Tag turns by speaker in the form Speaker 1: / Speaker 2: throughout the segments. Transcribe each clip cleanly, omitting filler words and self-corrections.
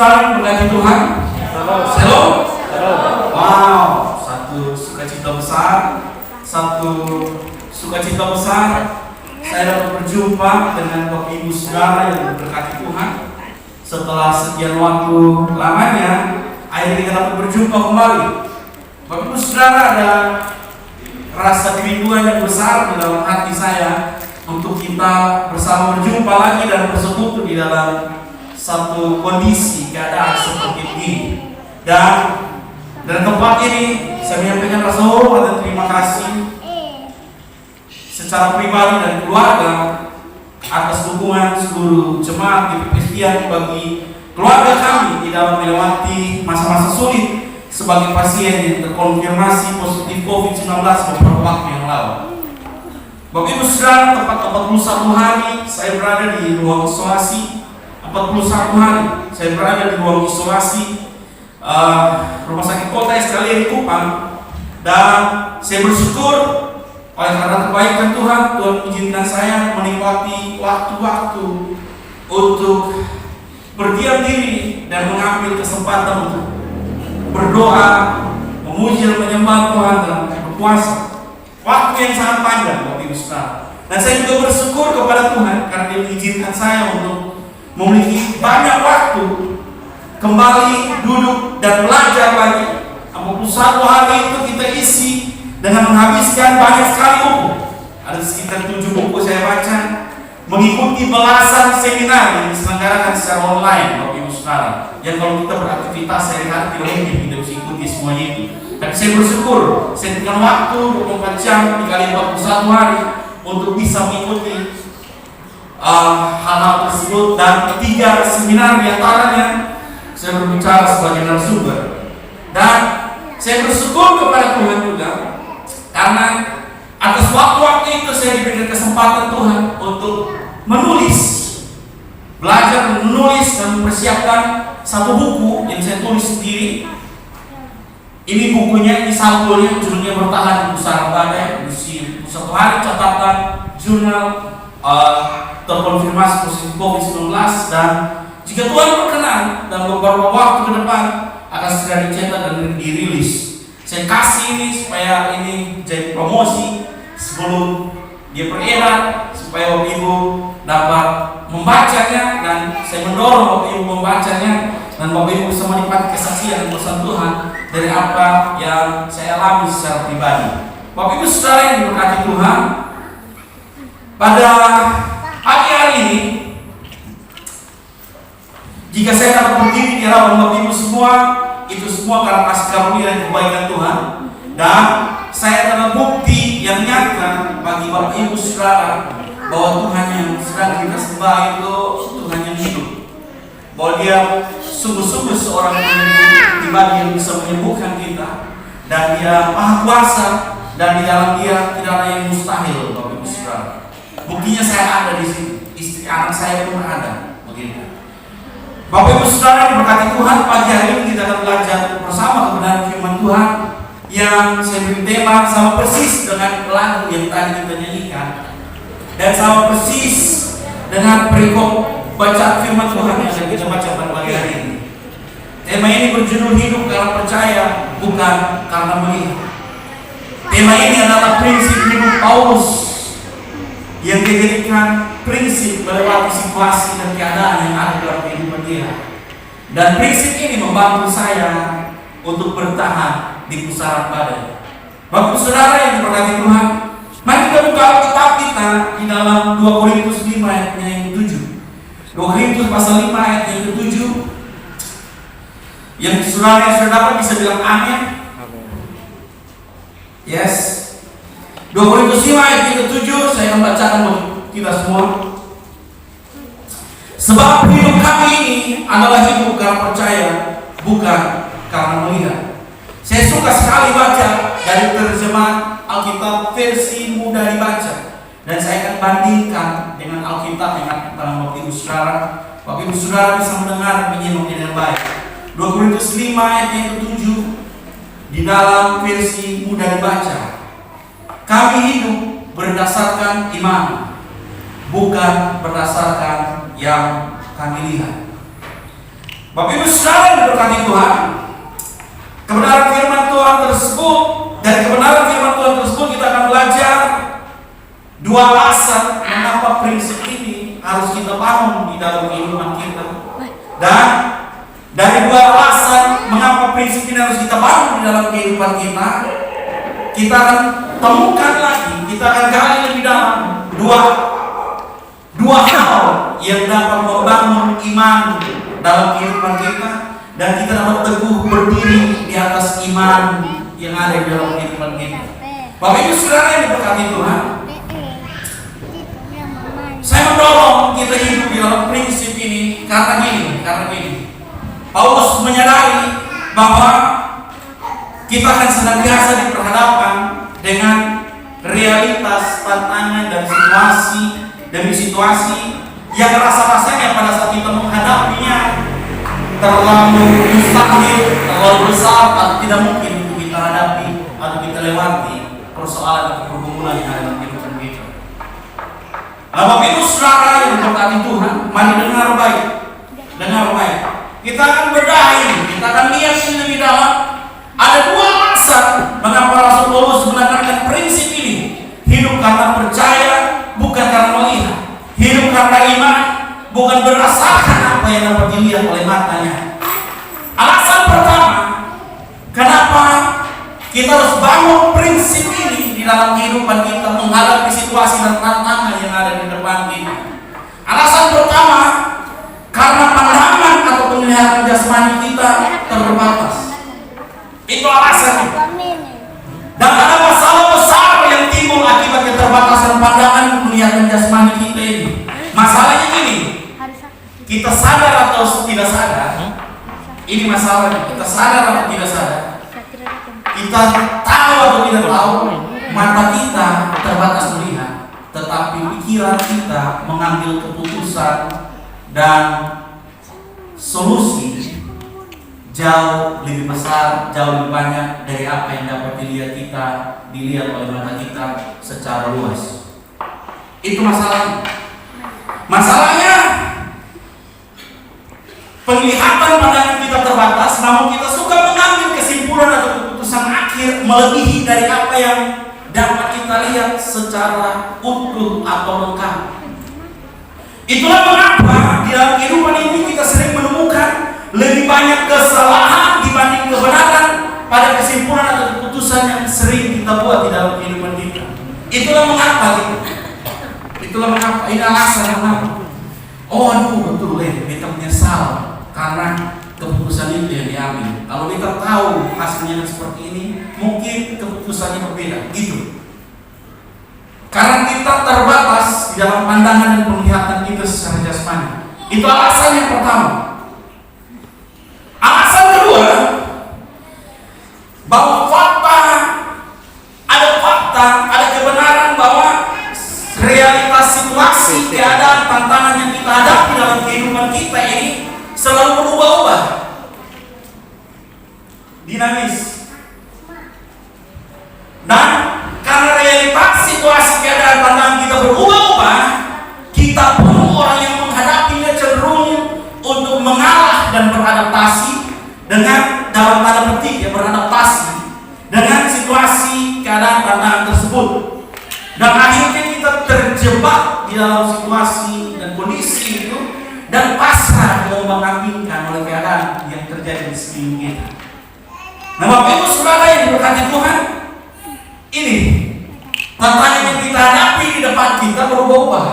Speaker 1: saudara berkati Tuhan. Shalom. Wow, satu sukacita besar, saya dapat berjumpa dengan Bapak Ibu Saudara yang berkati Tuhan. Setelah sekian waktu lamanya, akhirnya kita dapat berjumpa kembali. Bapak Ibu Saudara, ada rasa kerinduan yang besar di dalam hati saya untuk kita bersama berjumpa lagi dan bersekutu di dalam satu kondisi keadaan seperti ini. Dan tempat ini saya menyampaikan rasa hormat dan terima kasih secara pribadi dan keluarga atas dukungan seluruh jemaat di Kristian bagi keluarga kami di dalam melewati masa-masa sulit sebagai pasien yang terkonfirmasi positif COVID-19 beberapa waktu yang lalu. Bapak Ibu Saudara, tepat 41 hari saya berada di ruang isolasi. 41 hari saya berada di ruang isolasi Rumah Sakit Kota SKLI Kupang, dan saya bersyukur oleh karena kebaikan Tuhan mengizinkan saya menikmati waktu-waktu untuk berdiam diri dan mengambil kesempatan untuk berdoa, memuji dan menyembah Tuhan dan berpuasa. Waktu yang sangat panjang, Bapak Ibu Saudara. Dan saya juga bersyukur kepada Tuhan karena Dia mengizinkan saya untuk memiliki banyak waktu kembali duduk dan belajar lagi. 41 hari itu kita isi dengan menghabiskan banyak sekali buku. Ada sekitar 7 buku saya baca, mengikuti belasan seminar yang diselenggarakan secara online, Bapak Ibu Saudara. Yang kalau kita beraktivitas sehari-hari tidak mungkin kita bisa ikuti semuanya itu. Tapi saya bersyukur, saya diberikan waktu 24 jam dikali 41 hari untuk bisa mengikuti hal-hal tersebut, dan 3 seminar diantaranya saya berbicara sebagai narasumber. Dan saya bersyukur kepada Tuhan juga karena atas waktu-waktu itu saya diberikan kesempatan Tuhan untuk menulis, belajar menulis dan mempersiapkan satu buku yang saya tulis sendiri. Ini bukunya, ini sampulnya, judulnya Bertahan di Pusaran Badai. Berisi 1 hari catatan jurnal terkonfirmasi positif COVID-19, dan jika Tuhan berkenan dalam beberapa waktu ke depan akan segera dicetak dan dirilis. Saya kasih ini supaya ini jadi promosi sebelum dia beredar, supaya Bapak Ibu dapat membacanya, dan saya mendorong Bapak Ibu membacanya, dan Bapak Ibu bisa menikmati kesaksian dan pesan Tuhan dari apa yang saya alami secara pribadi. Bapak Ibu Saudara yang diberkati Tuhan, pada pagi hari ini, jika saya dapat berdiri di hadapan Bapak Ibu semua, itu semua karena kasih karunia dan kebaikan Tuhan. Dan saya adalah bukti yang nyata bagi Bapak Ibu Saudara bahwa Tuhan yang sedang kita sembah itu Tuhan yang hidup, bahwa Dia sungguh-sungguh seorang pribadi yang bisa menyembuhkan kita, dan Dia Maha Kuasa, dan di dalam Dia tidak ada yang mustahil, Bapak Ibu Saudara. Buktinya saya ada di sini, istri anak saya pun ada, begitu. Bapak Ibu Saudara diberkati Tuhan, pagi hari ini kita akan belajar bersama kebenaran firman Tuhan yang saya beri tema sama persis dengan lagu yang tadi kita nyanyikan, dan sama persis dengan perikop bacaan firman Tuhan yang akan kita baca pada pagi hari ini. Tema ini berjudul Hidup Karena Percaya, Bukan Karena Melihat. Tema ini adalah prinsip hidup Paulus yang dijadikan prinsip melewati situasi dan keadaan yang ada dalam kehidupan dia. Dan prinsip ini membantu saya untuk bertahan di pusaran badai. Bapak Saudara yang diberkati Tuhan, mari kita buka Alkitab kita di dalam 2 Korintus 5 ayatnya yang ke-7. 2 Korintus pasal 5 ayat yang ke-7. Yang saudara yang sudah dapat bisa bilang amin. Yes. 2 Korintus 5 ayat yang ke-7 saya akan bacakan bagi kita semua. Sebab hidup kami ini adalah hidup karena percaya, bukan karena melihat. Saya suka sekali baca dari terjemahan Alkitab versi mudah dibaca, dan saya akan bandingkan dengan Alkitab yang ada dalam Bapak Ibu Saudara. Bapak Ibu Saudara bisa mendengar menyimaknya dengan baik. 2 Korintus 5 ayat yang ke-7 di dalam versi mudah dibaca. Kami hidup berdasarkan iman, bukan berdasarkan yang kami lihat. Bapak Ibu Saudara yang diberkati Tuhan, kebenaran firman Tuhan tersebut, dari kebenaran firman Tuhan tersebut kita akan belajar dua alasan mengapa prinsip ini harus kita bangun di dalam kehidupan kita. Dan dari dua alasan mengapa prinsip ini harus kita bangun di dalam kehidupan kita akan temukan lagi, kita akan gali lebih dalam dua hal yang dapat membangun iman dalam kehidupan kita, dan kita dapat teguh berdiri di atas iman yang ada di dalam kehidupan kita. Bapak Ibu Saudara yang diberkati Tuhan, saya mendorong kita hidup di dalam prinsip ini karena gini. Paulus menyadari bahwa kita akan senantiasa diperhadapkan dengan realitas, tantangan, dan situasi demi situasi yang rasa-rasanya pada saat kita menghadapinya terlalu mustahil, terlalu besar, atau tidak mungkin untuk kita hadapi atau kita lewati persoalan atau pergumulan yang ada dalam kehidupan kita. Nah, Bapak Ibu Saudara yang diberkati Tuhan, mari dengar baik. Kita akan bedah ini, kita akan lihat ini lebih dalam. Ada dua alasan mengapa Rasul Paulus menekankan prinsip ini. Hidup karena percaya, bukan karena melihat. Hidup karena iman, bukan berdasarkan apa yang dapat dilihat oleh matanya. Alasan pertama, kenapa kita harus bangun prinsip ini di dalam kehidupan kita menghadapi situasi dan tantangan yang ada di depan kita. Alasan pertama, karena pandangan atau penglihatan jasmani kita terbatas. Itu alasannya. Dan ada masalah besar yang timbul akibat keterbatasan pandangan penglihatan jasmani kita ini. Masalahnya gini, kita sadar atau tidak sadar, ini masalahnya. Kita sadar atau tidak sadar, kita tahu atau tidak tahu, mata kita terbatas melihat, tetapi pikiran kita mengambil keputusan dan solusi jauh lebih besar, jauh lebih banyak dari apa yang dapat dilihat oleh mata kita secara luas. Itu masalahnya. Masalahnya penglihatan pandangan kita terbatas, namun kita suka mengambil kesimpulan atau keputusan akhir melebihi dari apa yang dapat kita lihat secara utuh atau lengkap. Itulah mengapa di dalam kehidupan ini kita sering menemukan lebih banyak kesalahan dibanding kebenaran pada kesimpulan atau keputusan yang sering kita buat di dalam kehidupan kita. Itulah mengapa gitu. Itulah mengapa, ini alasan kenapa. Oh aduh betul kita menyesal karena keputusan itu yang diambil. Kalau kita tahu hasilnya seperti ini, mungkin keputusannya berbeda gitu. Karena kita terbatas di dalam pandangan dan penglihatan kita secara jasmani. Itu alasan yang pertama. Alasan kedua, bahwa ada kebenaran bahwa realitas situasi, keadaan, tantangan yang kita hadapi dalam kehidupan kita ini selalu berubah-ubah, dinamis. Dan karena realitas situasi, keadaan, tantangan kita berubah-ubah, kita perlu orang yang menghadapinya cenderung untuk mengalah dan beradaptasi dengan, dalam tanda petik ya, beradaptasi dengan situasi, keadaan, tantangan tersebut. Dan akhirnya kita terjebak di dalam situasi dan kondisi itu dan pasrah mengombang-ambingkan oleh keadaan yang terjadi di sekeliling kita. Nah, Bapak Ibu Saudara yang diberkati Tuhan, ini tantangan yang kita hadapi di depan kita berubah-ubah.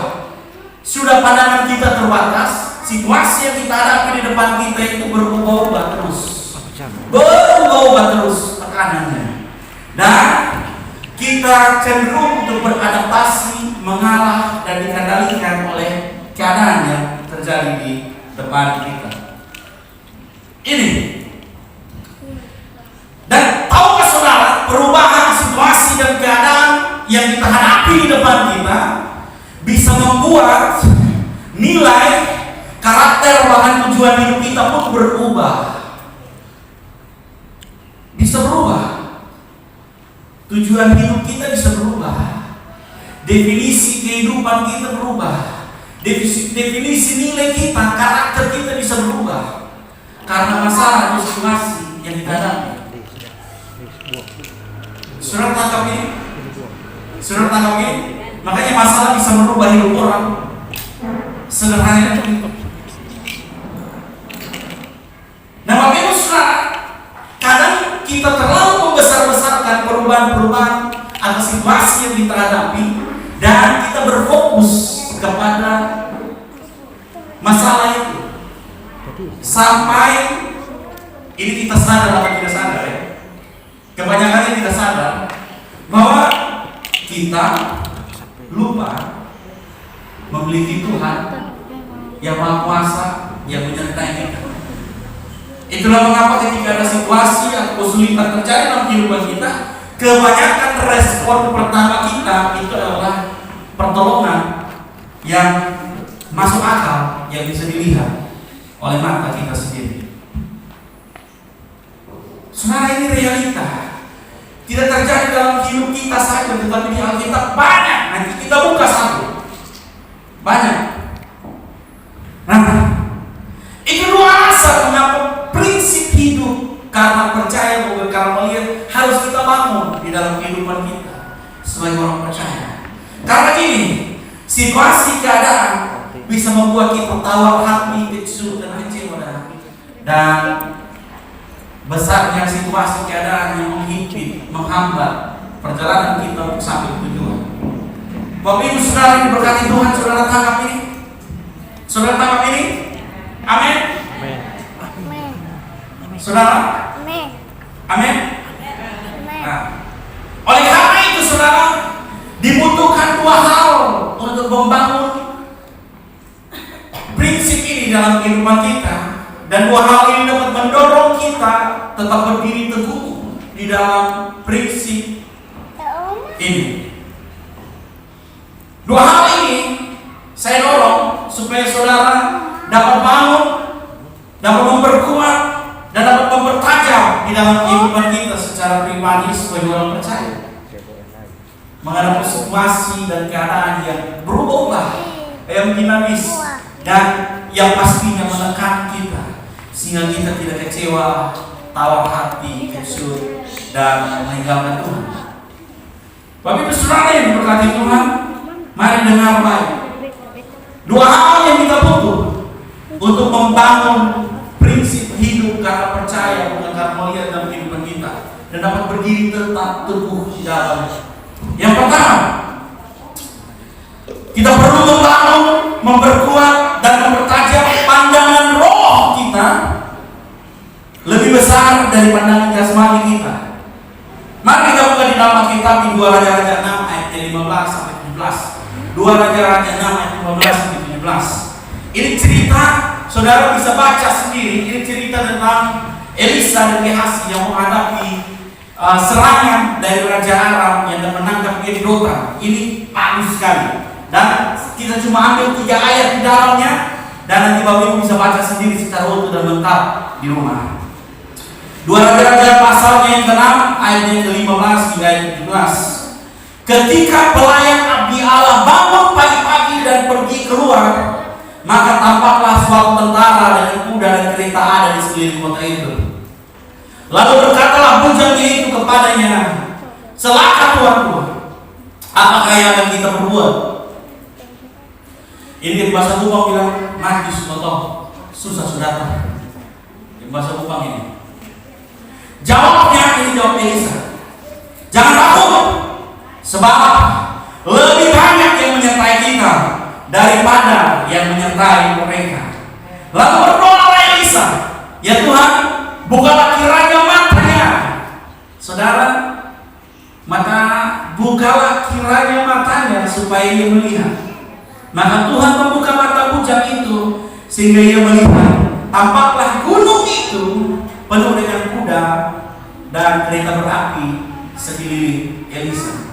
Speaker 1: Sudah pandangan kita terbatas, situasi yang kita hadapi di depan kita itu berubah-ubah terus. Berubah-ubah terus tekanannya. Dan kita cenderung untuk beradaptasi, mengalah, dan dikendalikan oleh keadaan yang terjadi di depan kita. Ini. Dan tahukah saudara, perubahan situasi dan keadaan yang kita hadapi di depan kita bisa membuat nilai, karakter, bahkan tujuan hidup kita pun berubah. Bisa berubah. Tujuan hidup kita bisa berubah. Definisi kehidupan kita berubah. Definisi nilai kita, karakter kita bisa berubah. karena masalah atau situasi yang dihadapi. Saudara tangkap ini? Saudara tangkap ini? Makanya masalah bisa merubah hidup orang. Sederhananya begitu. Nah, makanya saudara, kadang kita terlalu membesar-besarkan perubahan-perubahan atau situasi yang kita hadapi, dan kita berfokus kepada masalah itu sampai ini kita sadar atau tidak sadar ya. Kebanyakan kita sadar bahwa kita lupa memiliki Tuhan yang Maha Kuasa yang menyertai kita. Itulah mengapa ketika ada situasi atau kesulitan terjadi dalam kehidupan kita, kebanyakan respon pertama kita itu adalah pertolongan yang masuk akal, yang bisa dilihat oleh mata kita sendiri. Saudara, ini realita. Tidak terjadi dalam hidup kita saja, tetapi di Alkitab banyak. Nanti kita buka satu. Banyak. Nah, itu dua alasan mengapa prinsip hidup karena percaya bukan karena melihat harus kita bangun di dalam kehidupan kita sebagai orang percaya. Karena gini, situasi keadaan bisa membuat kita tawar hati, kecil dan kecewa dan besarnya situasi keadaan yang menghimpit, menghambat perjalanan kita untuk sampai tujuan. Bapak Ibu Saudara yang diberkati Tuhan, saudara tangkap ini? Saudara tangkap ini? Amin. Saudara? Amin. Nah, oleh karena itu saudara, dibutuhkan dua hal untuk membangun prinsip ini dalam kehidupan kita, dan dua hal ini dapat mendorong kita tetap berdiri teguh di dalam prinsip ini. Dua hal ini saya dorong supaya saudara dapat bangun, dapat memperkuat, dan dapat mempertajam di dalam kehidupan kita secara pribadi sebagai orang percaya menghadapi situasi dan keadaan yang berubah-ubah, yang dinamis, dan yang pastinya menekan kita sehingga kita tidak kecewa, tawar hati, kecil, dan meninggalkan Tuhan. Bapak Ibu Saudara yang diberkati Tuhan, mari dengar baik. Dua hal yang kita butuh untuk membangun prinsip hidup karena percaya bukan karena melihat dalam kehidupan kita, dan dapat berdiri tetap teguh di dalam. Yang pertama, kita perlu membangun, memperkuat, dan mempertajam pandangan roh kita lebih besar dari pandangan jasmani kita. Mari kita buka di dalam Alkitab di 2 Raja-Raja 6 ayat 15 sampai 17. 2 Raja-Raja 6 ayat 15 sampai 17. Ini cerita, saudara bisa baca sendiri. Ini cerita tentang Elisa dan Gehazi yang menghadapi serangan dari Raja Aram yang menangkap Dotan. Ini bagus sekali. Dan kita cuma ambil 3 ayat di dalamnya, dan nanti Bapak Ibu bisa baca sendiri secara utuh dan lengkap di rumah. 2 Raja-Raja pasalnya yang ke-6 ayat yang ke-15 hingga ayat 17. Ketika pelayan abdi Allah bangun pagi-pagi dan pergi keluar, maka tampaklah suatu tentara dengan kuda dan kereta ada di sekeliling kota itu. Lalu berkatalah bujangnya itu kepadanya, celaka tuanku, apakah yang akan kita perbuat? Ini di bahasa Bupang bilang, najis kotor, susah sudah. Di bahasa Bupang ini. Jawabnya, ini jawab Elisa, jangan takut, sebab lebih banyak yang menyertai kita daripada yang menyertai mereka. Lalu berdoalah Elisa, ya Tuhan, bukalah kiranya matanya. Saudara, bukalah kiranya matanya supaya ia melihat. Maka Tuhan membuka mata bujang itu sehingga ia melihat. Tampaklah gunung itu penuh dengan kuda dan kereta berapi sekeliling Elisa.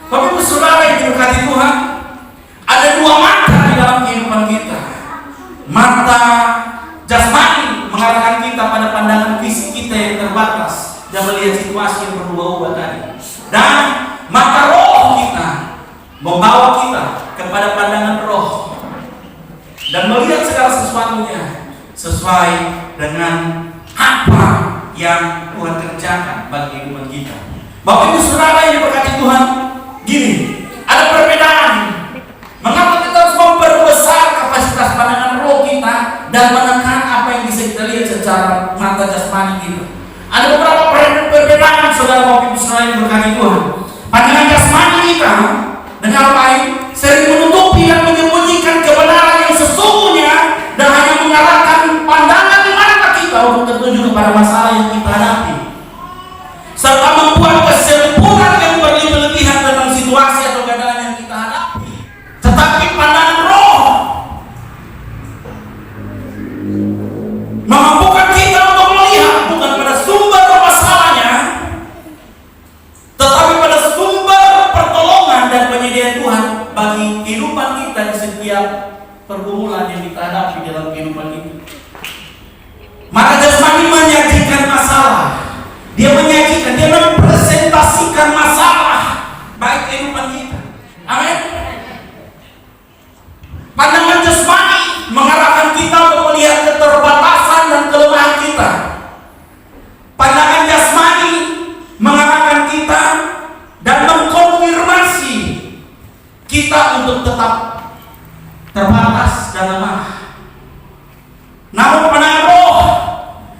Speaker 1: Bapak Ibu Saudara yang diberkati Tuhan, ada 2 mata di dalam kehidupan kita. Mata jasmani mengarahkan kita pada pandangan fisik kita yang terbatas dan melihat situasi yang berubah-ubah tadi. Dan mata roh kita membawa kita kepada pandangan roh dan melihat segala sesuatunya sesuai dengan apa yang Tuhan kerjakan bagi kehidupan kita. Bapak Ibu Saudara yang diberkati Tuhan, gini, ada perbedaan. Mengapa kita harus memperbesar kapasitas pandangan roh kita dan menekan apa yang bisa kita lihat secara mata jasmani kita? Ada beberapa perbedaan, saudara Bapak Ibu Saudara yang diberkati Tuhan. Pandangan jasmani kita dengan baik sering menutupi dan menyembunyikan kebenaran yang sesungguhnya dan hanya mengarahkan pandangan di mata kita untuk tertuju kepada masalah yang kita hadapi, serta membuat kesimpulan yang berlebihan tentang situasi atau keadaan yang kita hadapi. Tetapi pandangan roh memampukan kita untuk melihat bukan pada sumber masalahnya, tetapi pada sumber pertolongan dan penyediaan Tuhan bagi kehidupan kita di setiap pergumulan yang kita hadapi dalam kehidupan kita. Maka jasmani menyajikan masalah, dia mempresentasikan masalah baik kehidupan kita. Amin. Pandangan jasmani mengarahkan kita untuk melihat keterbatasan dan kelemahan kita. Pandangan jasmani mengarahkan kita dan mengkonfirmasi kita untuk tetap terbatas dan lemah. Namun pandangan roh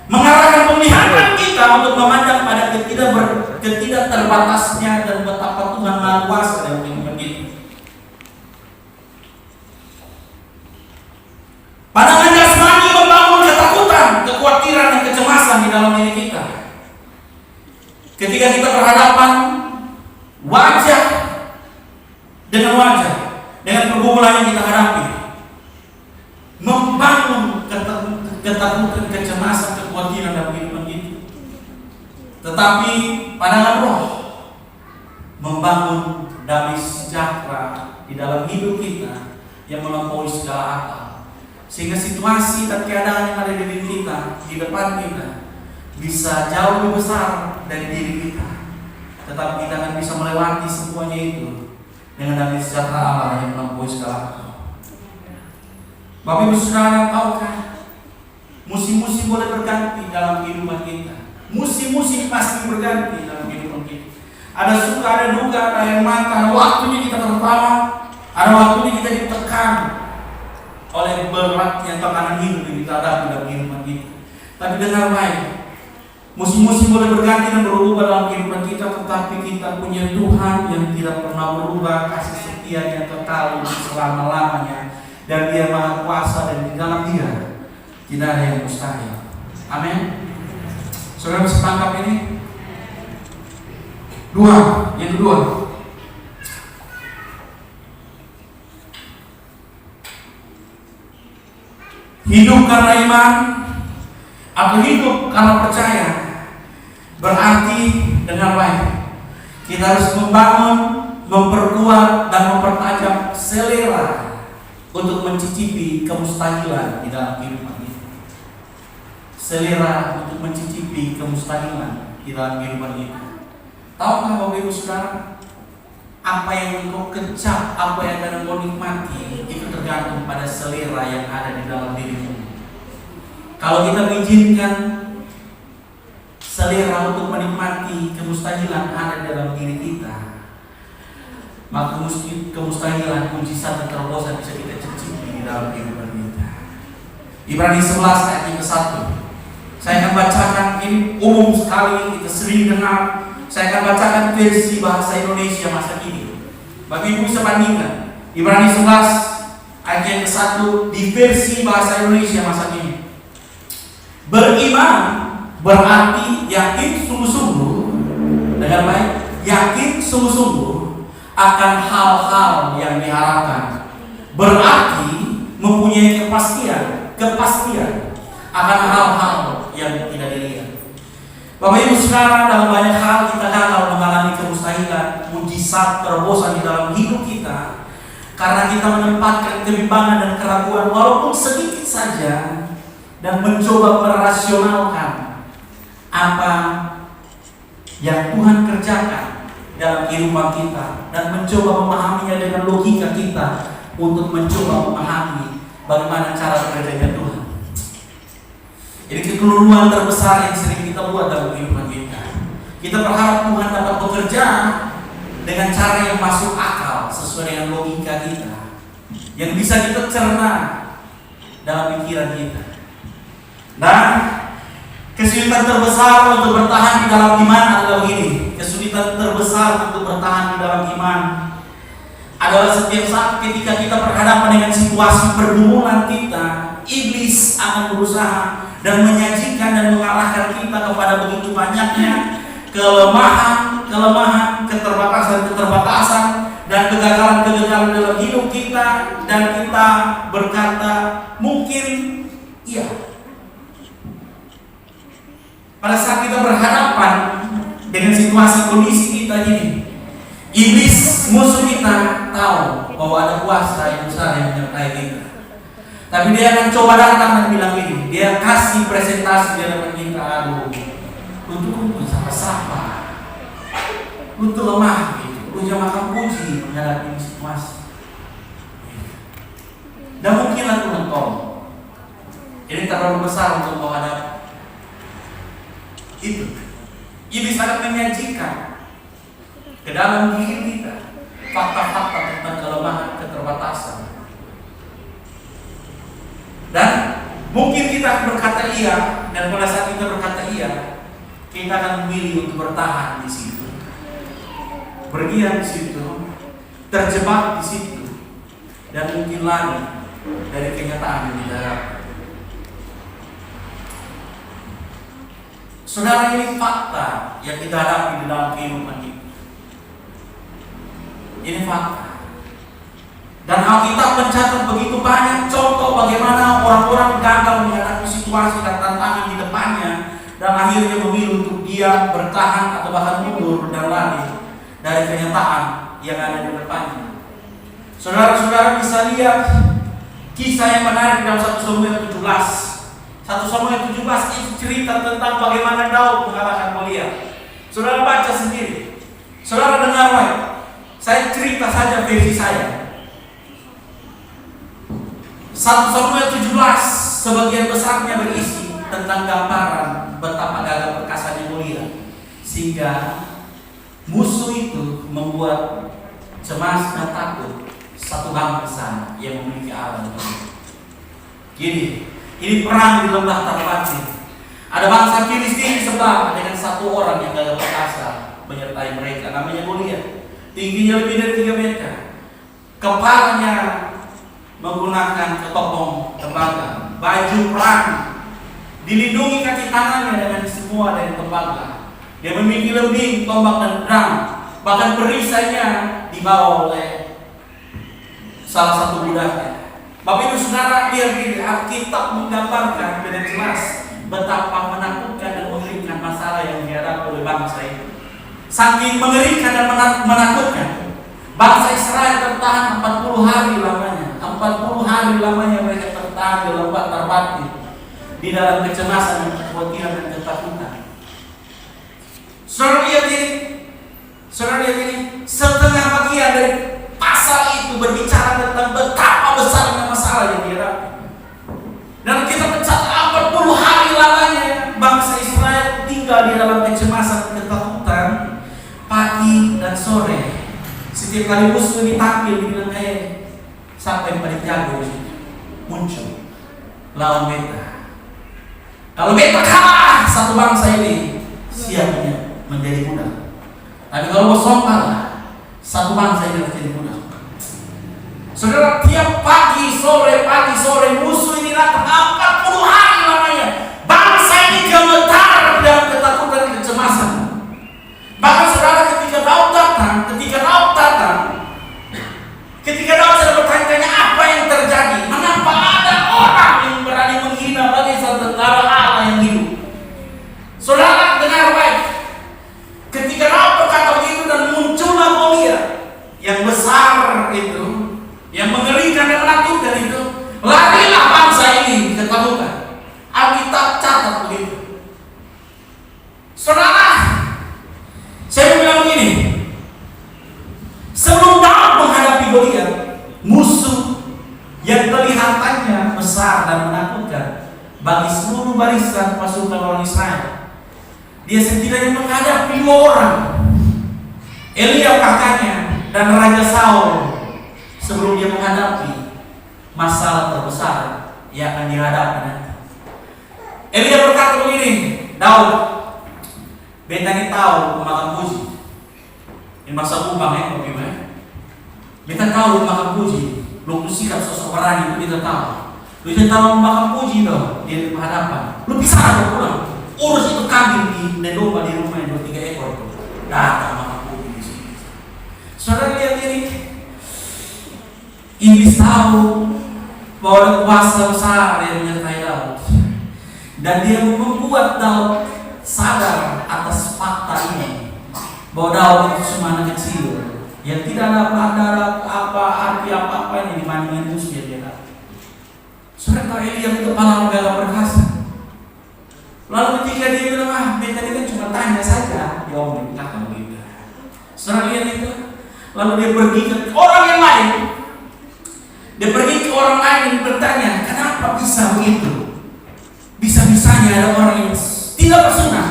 Speaker 1: mengarahkan penglihatan kita untuk memandang pada ketidakterbatasnya dan betapa Tuhan Maha Kuasa dalam kehidupan kita. Pandangan jasmani membangun ketakutan, kekhawatiran, dan kecemasan di dalam diri kita. Ketika kita berhadapan wajah dengan wajah, dengan pergumulan yang kita hadapi, membangun ketakutan, kecemasan, kekhawatiran dalam kehidupan kita. Tetapi pandangan roh membangun damai sejahtera di dalam hidup kita yang melampaui segala akal, sehingga situasi dan keadaan yang ada di diri kita, di depan kita, bisa jauh lebih besar dari diri kita, tetapi kita akan bisa melewati semuanya itu dengan damai sejahtera Allah yang melampaui segala akal. Bapak Ibu Saudara, tahukah musim-musim boleh berganti dalam kehidupan kita? Musim-musim pasti berganti dalam kehidupan kita. Ada suka, ada duka, ada yang mata, ada waktunya kita tertawa, ada waktunya kita ditekan oleh beratnya tekanan hidup yang kita hadapi dalam kehidupan kita. Tapi dengar baik, musim-musim boleh berganti dan berubah dalam kehidupan kita, tetapi kita punya Tuhan yang tidak pernah berubah, kasih setianya kekal selama-lamanya, dan Dia Maha Kuasa, dan di dalam Dia tidak ada yang mustahil. Amin. Saudara bisa tangkap ini? Yang kedua, hidup karena iman atau hidup karena percaya berarti dengan baik kita harus membangun, memperkuat, dan mempertajam selera untuk mencicipi kemustahilan di dalam kehidupan kita. Selera untuk mencicipi kemustahilan di dalam kehidupan kita. Tahukah Bapak Ibu Saudara, apa yang engkau kejar, apa yang akan engkau nikmati, itu tergantung pada selera yang ada di dalam dirimu. Kalau kita mengizinkan selera untuk menikmati kemustahilan ada di dalam diri kita, maka kemustahilan, mujizat dan terobosan bisa kita cicipi di dalam kehidupan kita. Ibrani 11 ayat yang ke-1. Saya akan bacakan, ini umum sekali, kita sering dengar. Saya akan bacakan versi bahasa Indonesia masa kini. Bagi Ibu bisa bandingkan Ibrani 11 ayat yang ke-1 di versi bahasa Indonesia masa kini. Beriman berarti yakin sungguh-sungguh, dengan baik, yakin sungguh-sungguh akan hal-hal yang diharapkan. Berarti mempunyai kepastian akan hal-hal yang tidak dilihat. Bapak Ibu Saudara, dalam banyak hal kita gagal mengalami kemustahilan, mujizat, terobosan di dalam hidup kita karena kita menempatkan kebimbangan dan keraguan walaupun sedikit saja dan mencoba merasionalkan apa yang Tuhan kerjakan dalam kehidupan kita dan mencoba memahaminya dengan logika kita untuk mencoba memahami bagaimana cara bekerjanya Tuhan. Jadi keluruan terbesar yang sering kita buat dalam kehidupan kita. Kita berharap Tuhan dapat bekerja dengan cara yang masuk akal sesuai dengan logika kita, yang bisa kita cerna dalam pikiran kita. Dan kesulitan terbesar untuk bertahan di dalam iman adalah ini. Kesulitan terbesar untuk bertahan di dalam iman adalah setiap saat ketika kita berhadapan dengan situasi pergumulan kita, iblis akan berusaha dan menyajikan dan mengarahkan kita kepada begitu banyaknya kelemahan, keterbatasan, dan kegagalan dalam hidup kita, dan kita berkata mungkin iya. Pada saat kita berhadapan dengan situasi kondisi kita ini, iblis musuh kita tahu bahwa ada kuasa yang besar yang menyertai kita. Tapi dia akan coba datang dan bilang ini, dia kasih presentasi di hadapan kita, aduh, untuk siapa, untuk lemah, gitu. Lu jangan makan puji menghadapi situasi. Dan mungkinlah Tuhan tolong. Ini terlalu besar untuk menghadapi. Itu iblis akan menyajikan ke dalam diri kita fakta-fakta tentang kelemahan, keterbatasan. Dan mungkin kita akan berkata iya, dan pada saat kita berkata iya, kita akan memilih untuk bertahan di situ, berdiam di situ, terjebak di situ, dan mungkin lari dari kenyataan yang kita harapkan. Saudara, ini fakta yang kita hadapi di dalam kehidupan kita. Ini fakta. Dan Alkitab mencatat begitu banyak contoh bagaimana orang-orang gagal menghadapi situasi dan tantangan di depannya, dan akhirnya memilih untuk diam, bertahan, atau bahkan mundur dan lari dari kenyataan yang ada di depannya. Saudara-saudara bisa lihat kisah yang menarik dalam 1 Samuel 17. 1 Samuel 17 itu cerita tentang bagaimana Daud mengalahkan Goliat. Saudara baca sendiri. Saudara dengar baik. Saya cerita saja versi saya. 1 Samuel 17 sebagian besarnya berisi tentang gambaran betapa gagah perkasanya Goliat, sehingga musuh itu membuat cemas dan takut satu bangsa yang memiliki Allah. Gini, ini perang di lembah Tarbatin. Ada bangsa Filistin sebelah dengan satu orang yang gagah perkasa menyertai mereka, namanya Goliat. Tingginya lebih dari 3 meter. Kepalanya menggunakan ketopong tembaga, baju perang, dilindungi kaki tangannya dengan semua dari tembaga. Dia memiliki lembing, tombak dan pedang. Bahkan perisainya dibawa oleh salah satu budaknya. Bapak Ibu Saudara, lihat di Alkitab menggambarkan dengan jelas betapa menakutkan dan mengerikan masalah yang dihadapi oleh bangsa itu. Saking mengerikan dan menakutkan, bangsa Israel tertahan 40 hari lamanya. 40 hari lamanya mereka tertahan di lembah Tarbatin, di dalam kecemasan dan kekhawatiran dan ketakutan. Saudara lihat ini, setengah bagian dari pasal itu berbicara tentang betapa besarnya masalah yang dihadapi. Dan kita mencatat 40 hari lamanya bangsa Israel tinggal di dalam kecemasan dan ketakutan, pagi dan sore. Setiap kali musuh ini tampil, dibilang sampai pada jago muncul lawan beta. Kalau beta kalah, satu bangsa ini siapnya menjadi budak. Tapi kalau kosong kalah, satu bangsa ini menjadi budak. Saudara, tiap pagi sore musuh ini datang 40 hari lamanya. Bangsa ini gemetar dalam ketakutan dan kecemasan. Bahkan saudara, ketika Daud sedang bertanya apa yang terjadi, mengapa ada orang yang berani menghina barisan tentara Allah yang hidup. Saudara dengar baik, ketika Daud berkata begitu dan muncullah Goliat yang besar itu, yang mengerikan dan menakutkan itu, larilah bangsa ini ketakutan. Alkitab catat begitu. Saudara, saya bilang begini, sebelum Daud menghadapi Goliat, musuh yang kelihatannya besar dan menakutkan bagi seluruh barisan pasukan orang Israel. Dia setidaknya menghadapi 2 orang, Elia kakaknya dan Raja Saul, sebelum dia menghadapi masalah terbesar yang akan dihadapi nanti. Elia berkata begini, Daud, beta ini tahu makan puji. Ini masa upang ya, beta tahu makan puji. Lu sikap sosok berani itu beta tahu. Lu tahu makan puji tuh di hadapan. Lu bisa aja pulang. Urus itu kambing di domba di rumah yang 2-3 ekor tuh. Datang makan puji di sini. Saudara lihat ini. Iblis tahu bahwa kuasa besar yang menyertai Daud. Dan dia membuat Daud sadar atas fakta ini, bahwa Daud itu cuma anak kecil yang tidak ada arti apa-apa ini dibandingkan musuh yang dia dapat. Saudara tahu Elia itu kepala negara perkasa. Lalu ketika dia bilang, beta ini kan cuma tanya saja, dia omong kata begitu. Saudara lihat itu, lalu dia pergi ke orang yang lain. Dia pergi ke orang lain dan bertanya, kenapa bisa begitu? Bisa-bisanya ada orang yang tidak bersunat,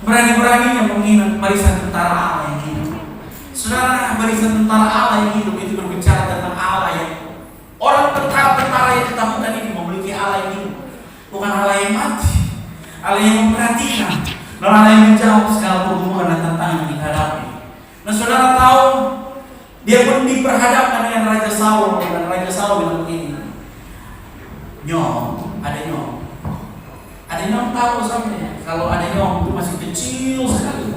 Speaker 1: berani-beraninya menghina barisan tentara Allah yang hidup. Saudara, barisan tentara Allah yang hidup itu berbicara tentang Allah yang orang tentara yang ketakutan ini memiliki Allah yang hidup, bukan Allah yang mati, Allah yang memperhatikan, dan Allah yang menjawab segala pergumulan dan tantangan yang dihadapi. Nah, saudara tahu, dia pun diperhadapkan dengan Raja Saul, dan Raja Saul bilang begini, ada nyom tahu sampai kalau ada nyom itu masih kecil sekali.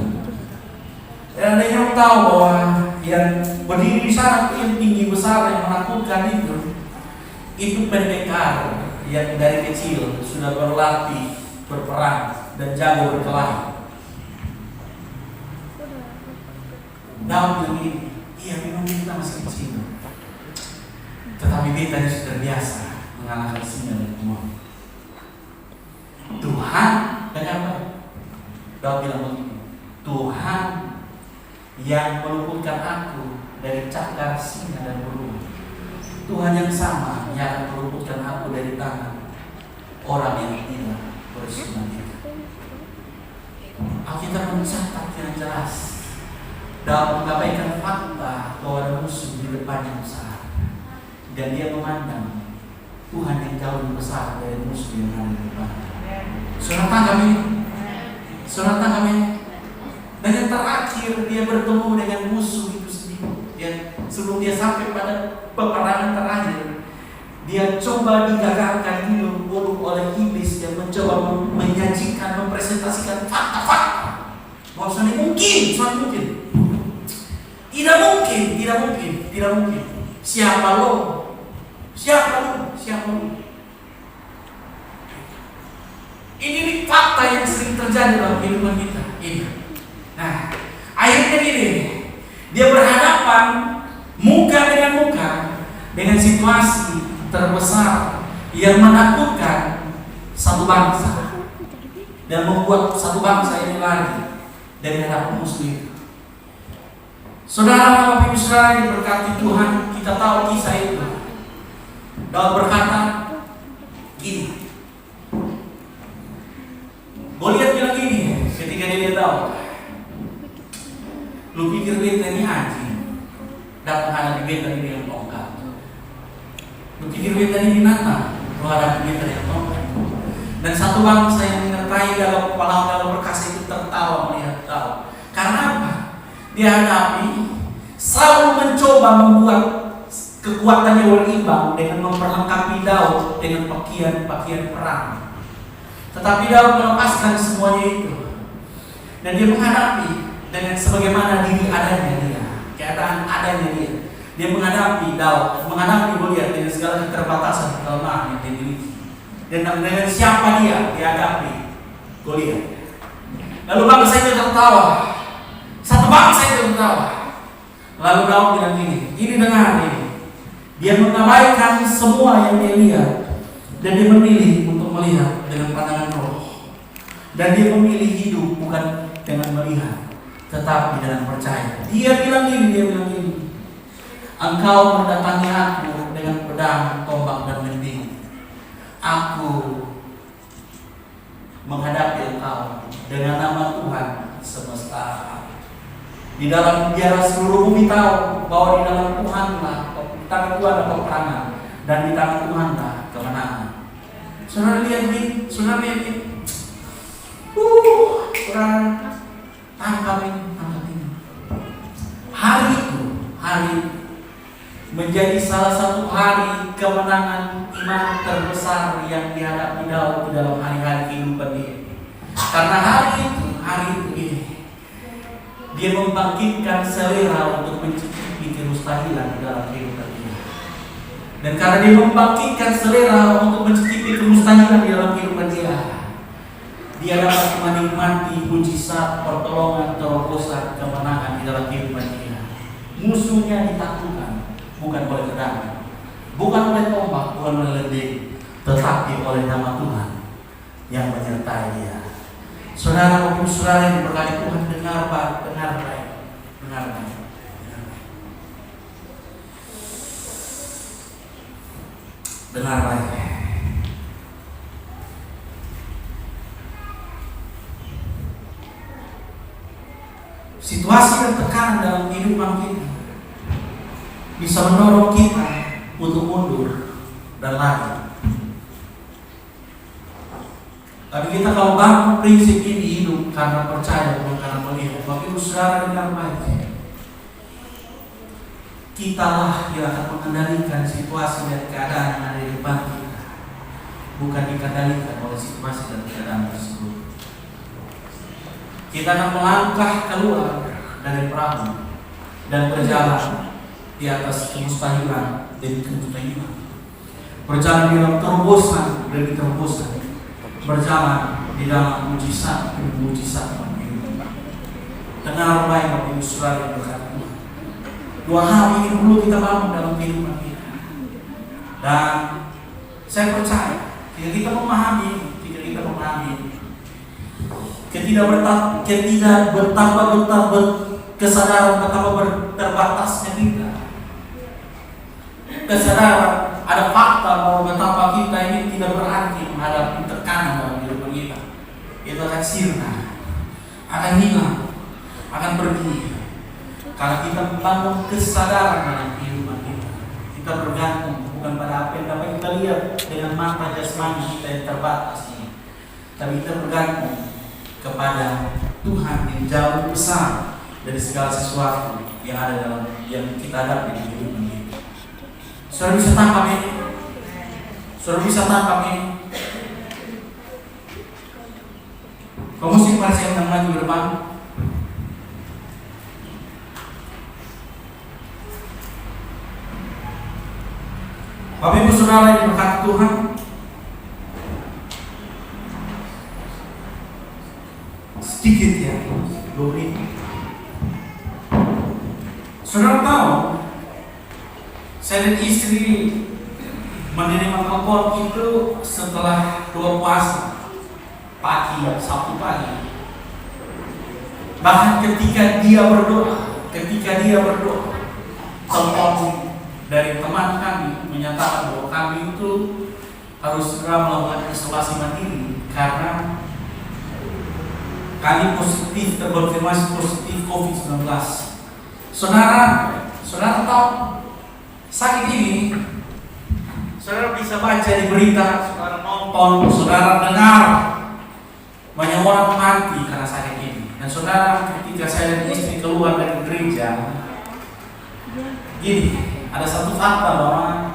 Speaker 1: Dan ada nyom tahu bahwa yang berdiri di sana yang tinggi besar yang menakutkan itu pendekar yang dari kecil sudah berlatih berperang dan jago berkelahi. Daud bilang ini, iya memang kita masih kecil, tetapi kita sudah terbiasa mengalahkan singa dan kumau. Tuhan dengan apa? Daud bilang begini, Tuhan yang meluputkan aku dari cakar singa dan beruang, Tuhan yang sama yang akan meluputkan aku dari tangan orang yang tidak bersunat itu. Alkitab mencatat dengan jelas, Daud mengabaikan fakta bahwa ada musuh di depannya besar, dan dia memandang Tuhan yang jauh lebih besar dari musuh yang ada di depannya. Saudara tangkap ini. Dan yang terakhir dia bertemu dengan musuh itu sendiri. Sebelum dia sampai pada peperangan terakhir, dia coba digagalkan hidup buruk oleh iblis yang mencoba menyajikan, mempresentasikan fakta-fakta bahwa sudah mungkin. Tidak mungkin. Siapa lo? Ini fakta yang sering terjadi dalam kehidupan kita. Ini. Nah, akhirnya gini, dia berhadapan muka dengan situasi terbesar yang menakutkan satu bangsa dan membuat satu bangsa ini lari dari hadapan musuh itu. Saudara, Bapak Ibu Saudara yang berkati Tuhan, kita tahu kisah itu. Daud berkata gini, Goliat bilang gini ketika dia lihat Daud, lu pikir beta ini anjing datang hadapi beta ini dengan tongkat? Lu pikir beta ini binatang lu hadapi beta dengan tongkat? Dan satu bangsa yang menyertai dalam kepala perkasa itu tertawa melihat Daud. Karena apa? Dia hadapi selalu mencoba membuat kekuatannya berimbang dengan memperlengkapi Daud dengan pakaian perang. Tetapi Daud melepaskan semuanya itu, dan dia menghadapi dengan sebagaimana diri adanya dia, keadaan adanya dia. Dia menghadapi menghadapi Goliat dengan segala keterbatasan kelemahan yang dia miliki. Dan dengan siapa dia dihadapi Goliat. Lalu bangsa itu tertawa. Satu bangsa itu tertawa. Lalu Daud bilang ini dengar ini. Dia mengabaikan semua yang dia lihat, dan dia memilih untuk melihat dengan pandangan roh. Dan dia memilih hidup bukan dengan melihat, tetapi dengan percaya. Dia bilang gini, engkau mendatangi aku dengan pedang, tombak, dan mending. Aku menghadapi engkau dengan nama Tuhan semesta. Di dalam biara seluruh bumi tahu bahwa di dalam Tuhanlah, di tangan Tuhan ada peperangan, dan di tangan Tuhanlah kemenangan. Saudara lihat ini, saudara lihat ini. Saudara tangkap ini. Hari itu menjadi salah satu hari kemenangan iman terbesar yang dihadapi Daud di dalam hari-hari kehidupan dia. Karena hari itu ini, dia membangkitkan selera untuk mencicipi kemustahilan di dalam kehidupan dia. Dan karena dia membangkitkan selera untuk mencicipi kemustahilan di dalam kehidupan dia dapat menikmati mujizat, pertolongan, terobosan, kemenangan di dalam kehidupan dia. Musuhnya ditaklukkan bukan oleh pedang, bukan oleh tombak, bukan oleh ledeng, tetapi oleh nama Tuhan yang menyertai dia. Saudara, saudara yang diberkati Tuhan, dengar baik. Dengar baik. Situasi dan tekanan dalam kehidupan kita bisa mendorong kita untuk mundur dan lari. Tapi kita kalau bangun prinsip ini hidup karena percaya bukan karena melihat. Tapi saudara dengar baik. Kitalah yang akan mengendalikan situasi dan keadaan yang ada di depan kita, bukan dikendalikan oleh situasi dan keadaan tersebut. Kita akan melangkah keluar dari perahu dan berjalan di atas kemustahilan demi kemustahilan, berjalan di dalam terobosan demi terobosan, berjalan di dalam mujizat demi mujizat. Dengar baik Bapak Ibu Saudara yang berkati Tuhan. Dua hal ini perlu kita bangun dalam kehidupan kita. Dan saya percaya jika kita memahami ketika betapa kesadaran betapa terbatasnya kita, kesadaran ada fakta bahwa betapa kita ini tidak berarti menghadapi tekanan dalam kehidupan kita, itu akan sirna, akan hilang, akan pergi. Karena kita membangun kesadaran dalam kehidupan kita, kita bergantung bukan pada apa yang dapat kita lihat dengan mata jasmani kita yang terbatas ini, tapi kita bergantung kepada Tuhan yang jauh besar dari segala sesuatu yang ada dalam yang kita hadapi di kehidupan kita. Saudara bisa tangkap ini? Saudara bisa tangkap ini? Kamu mesti persiapkan maju ke depan. Bapak Ibu Saudara yang diberkati Tuhan, sedikit ya, glory. Saudara tahu, saya dan istri menerima telepon itu setelah 2 puasa pagi, Sabtu pagi. Bahkan ketika dia berdoa, telepon dari teman kami menyatakan bahwa kami itu harus segera melakukan isolasi mandiri karena kami terkonfirmasi positif COVID-19. Saudara tahu sakit ini, saudara bisa baca di berita, saudara nonton, saudara dengar banyak orang mati karena sakit ini. Dan saudara, ketika saya dan istri keluar dari gereja, gini, ada satu fakta bahwa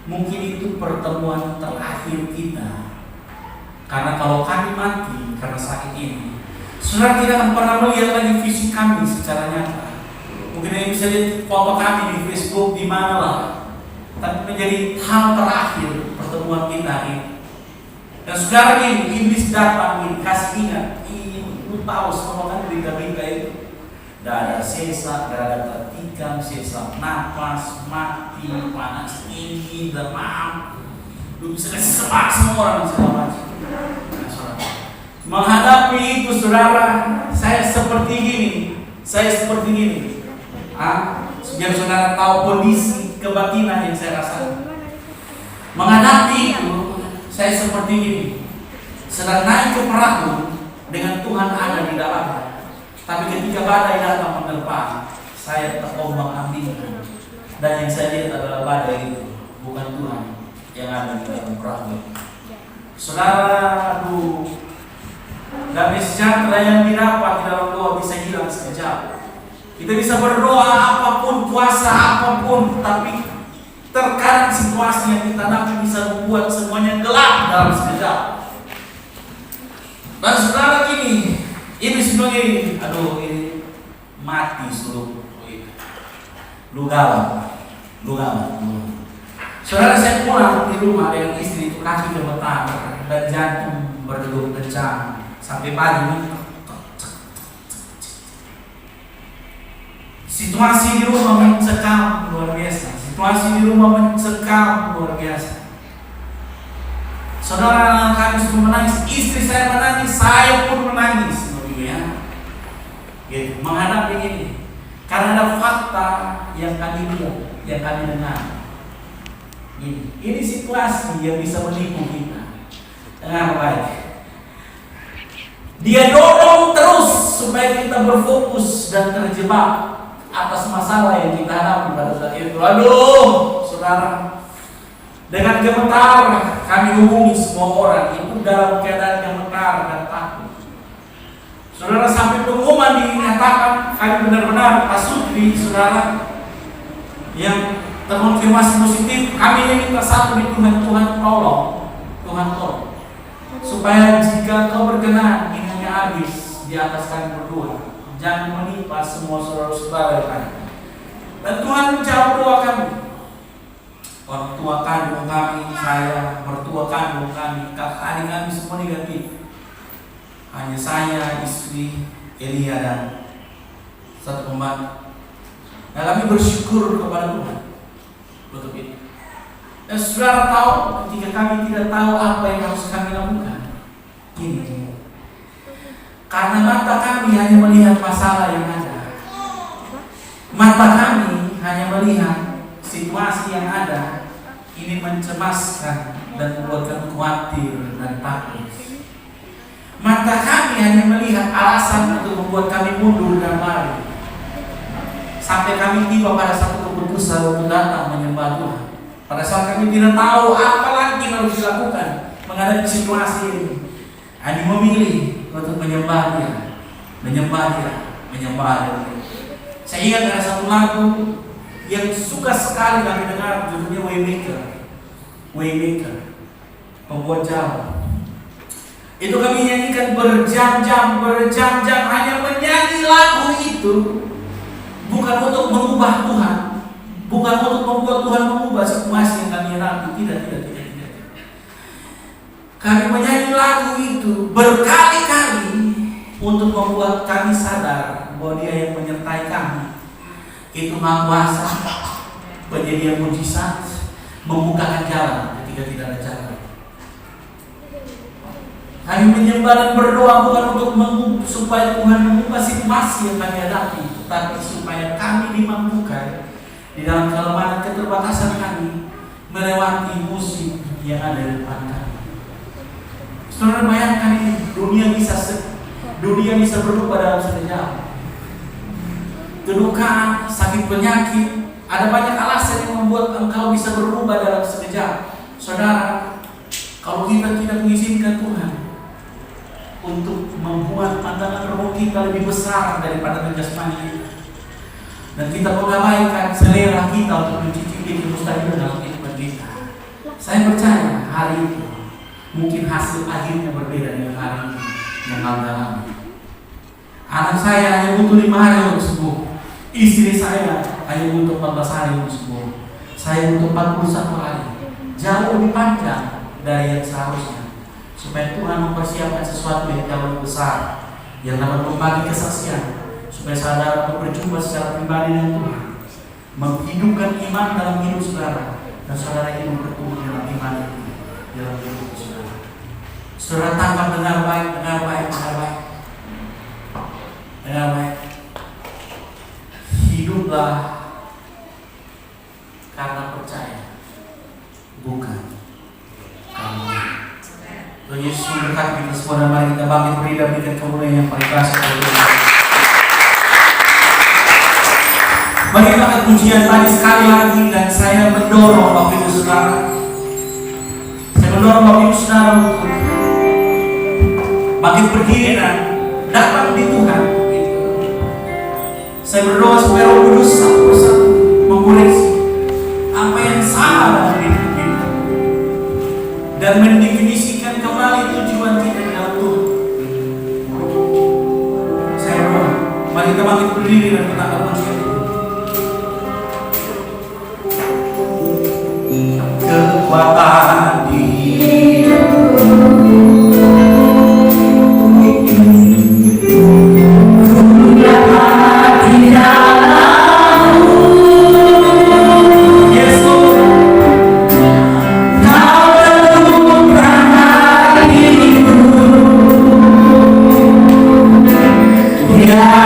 Speaker 1: mungkin itu pertemuan terakhir kita. Karena kalau kami mati karena sakit ini, saudara tidak akan pernah melihat lagi fisik kami secara nyata. Mungkin yang bisa lihat foto kami di Facebook di mana lah, tapi menjadi hal terakhir pertemuan kita ini. Dan saudara ini, iblis datang ini, kasih ingat, lu tahu semua kan berita-berita itu. Dada sesak, dada tertikam, sesak nafas, mati, panas tinggi, demam. Lu bisa kasih semak semua orang segala macam. Menghadapi itu saudara, saya seperti gini. Biar saudara tahu kondisi kebatinan yang saya rasakan. Menghadapi itu, saya seperti gini. sedang naik ke perahu dengan Tuhan ada di dalamnya. Tapi ketika badai datang menerpa, saya terombang-ambing. Dan yang saya lihat adalah badai itu, bukan Tuhan yang ada di dalam perahu. Saudara, damai sejahtera yang didapat di dalam doa bisa hilang sekejap. Kita bisa berdoa apapun, puasa apapun, tapi terkadang situasi yang kita hadapi bisa membuat semuanya gelap dalam sekejap. Dan saudara ini sebagai, ini mati seluruh. Lu galau. Saudara, saya pulang di rumah dengan istri itu kaki gemetar dan jantung berdegup kencang sampai pagi. Situasi di rumah mencekam luar biasa. Saudara, kami sudah menangis, istri saya menangis, saya pun menangis. Menghadapi ini, karena ada fakta yang kami lihat, yang kami dengar. Ini situasi yang bisa menipu kita. Dengar baik. Dia dorong terus supaya kita berfokus dan terjebak atas masalah yang kita hadapi pada saat itu. Aduh, saudara, dengan gemetar kami hubungi semua orang itu dalam keadaan gemetar dan takut. Saudara, sampai pengumuman dinyatakan kami benar-benar pasutri, saudara, yang terkonfirmasi positif. Kami minta satu di Tuhan tolong, supaya jika kau berkenan ini hanya habis di atas kami berdua, jangan menimpa semua saudara-saudara kami. Dan Tuhan menjawab doa kami. Orang tua kandung kami, saya, mertua kandung kami, kakak adik kami semua negatif. Hanya saya, istri, Elia dan satu pembantu. Dan kami bersyukur kepada Tuhan untuk itu. Dan saudara tahu, ketika kami tidak tahu apa yang harus kami lakukan, ini karena mata kami hanya melihat masalah yang ada. Mata kami hanya melihat situasi yang ada. Ini mencemaskan dan membuat kami khawatir dan takut. Mata kami hanya melihat alasan untuk membuat kami mundur dan lari. Sampai kami tiba pada satu keputusan untuk datang menyembah Tuhan. Pada saat kami tidak tahu apa lagi harus dilakukan menghadapi situasi ini, kami memilih untuk menyembah Dia. Saya ingat ada satu lagu yang suka sekali kami dengar, judulnya Waymaker, pembuat jalan. Itu kami nyanyikan berjam-jam hanya menyanyi lagu itu, bukan untuk mengubah Tuhan, bukan untuk membuat Tuhan mengubah situasi yang kami hadapi. Tidak. Kami menyanyi lagu itu berkali-kali untuk membuat kami sadar bahwa Dia yang menyertai kami itu Maha Kuasa, penyedia mujizat, membukakan jalan ketika tidak ada jalan. Kami menyembah dan berdoa bukan untuk supaya Tuhan mengubah situasi yang kami hadapi, tetapi supaya kami dimampukan di dalam kelemahan keterbatasan kami melewati musim yang ada di depan kami. Saudara, bayangkan ini, dunia bisa berubah dalam sekejap. Kedukaan, sakit penyakit, ada banyak alasan yang membuat engkau bisa berubah dalam sekejap. Saudara, kalau kita tidak mengizinkan Tuhan untuk membuat pandangan roh kita lebih besar daripada jasmani kita, dan kita mengabaikan selera kita untuk mencicipi kemustahilan dalam kehidupan kita, saya percaya hari itu mungkin hasil akhirnya berbeda dengan hari ini yang kami alami. Anak saya hanya butuh 5 hari untuk sembuh, istri saya hanya butuh 14 hari untuk sembuh, saya butuh 41 hari, jauh lebih panjang dari yang seharusnya, supaya Tuhan mempersiapkan sesuatu yang jauh lebih besar, yang dapat membagi kesaksian, supaya saudara berjumpa secara pribadi dengan Tuhan, menghidupkan iman dalam hidup saudara, dan saudara ingin bertumbuh dalam iman itu dalam hidup saudara. Saudara tangkap dengar baik. Hiduplah karena percaya, bukan karena. Tuhan Yesus memberkati kita semua, dan mari kita bangkit beri dan berikan kemuliaan yang paling kasih kepada Tuhan. Mari kita akan pujian tadi sekali lagi, dan saya mendorong Bapak Ibu Saudara. Saya mendorong Bapak Ibu Saudara untuk bangkit berdiri dan datang di Tuhan. Saya berdoa supaya Roh Kudus satu persatu mengoreksi apa yang salah dalam hidup kita dan mendefinisikan kembali tujuan kita dalam Tuhan. Saya berdoa, mari kita bangkit berdiri dan kita akan pujian. Kekuatan di
Speaker 2: Yeah.